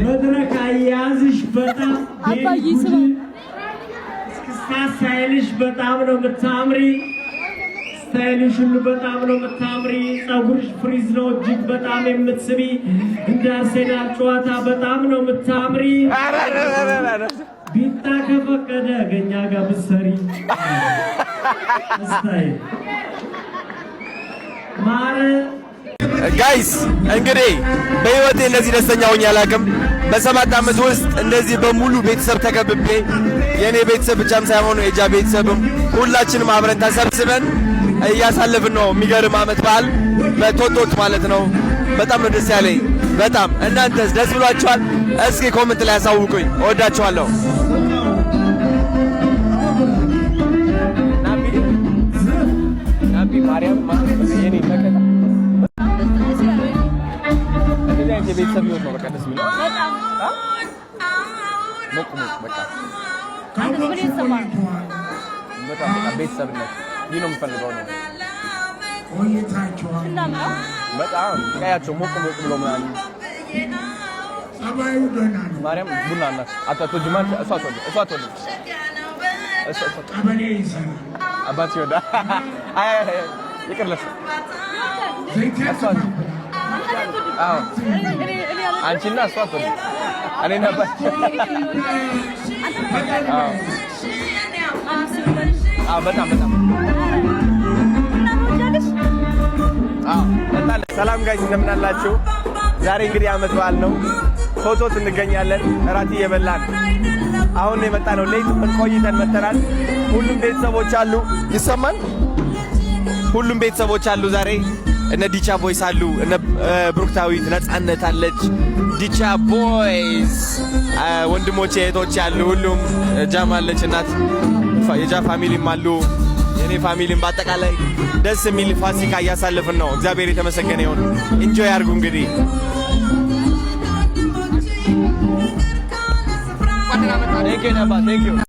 መድረክ አያዝሽ በጣም ስታይልሽ በጣም ነው የምታምሪ። ስታይልሽ ሁሉ በጣም ነው የምታምሪ። ፀጉርሽ ፍሪዝ ነው እጅግ በጣም የምትስቢ። እንደ አርሴናል ጨዋታ በጣም ነው የምታምሪ። ቢጣ ከፈቀደ ገኛ ጋር ብትሰሪ ስታይል ማረ ጋይስ እንግዲህ በህይወቴ እንደዚህ ደስተኛ ሆኜ አላውቅም። በ7 ዓመት ውስጥ እንደዚህ በሙሉ ቤተሰብ ተከብቤ የኔ ቤተሰብ ብቻም ሳይሆን የጃ ቤተሰብም ሁላችንም አብረን ተሰብስበን እያሳለፍን ነው። የሚገርም ዓመት በዓል በቶቶት ማለት ነው። በጣም ነው ደስ ያለኝ። በጣም እናንተስ ደስ ብሏችኋል? እስኪ ኮሜንት ላይ አሳውቁኝ። እወዳችኋለሁ። ናቢ ማርያም የኔ ተከታ ቤተሰብ ነው በቃ ደስ የሚለው ሞቅ በቃ በጣም ቤተሰብነት ይህ ነው የምፈልገው ነው። በጣም ቀያቸው ሞቅ ብሎ ምናምን ማርያም ቡና አላት አታቶ ጅማን እሷ አባት ይወዳ ይቅርለሽ አዎ አንቺና እሷ አትወድ እኔ ነበር። አዎ በጣም ሰላም ጋይስ እንደምን አላችሁ? ዛሬ እንግዲህ ዓመት በዓል ነው። ቶቶት እንገኛለን። እራት እየበላን አሁን የመጣ ነው። ሌት ቆይተን መተናል። ሁሉም ቤተሰቦች አሉ። ይሰማል? ሁሉም ቤተሰቦች አሉ ዛሬ እነ ዲቻ ቦይስ አሉ። እነ ብሩክታዊት ነጻነት አለች። ዲቻ ቦይስ ወንድሞቼ እህቶቼ አሉ። ሁሉም ጃም አለች እናት የጃ ፋሚሊም አሉ። የኔ ፋሚሊም በአጠቃላይ ደስ የሚል ፋሲካ እያሳለፍን ነው። እግዚአብሔር የተመሰገነ ይሁን። ኢንጆይ አድርጉ እንግዲህ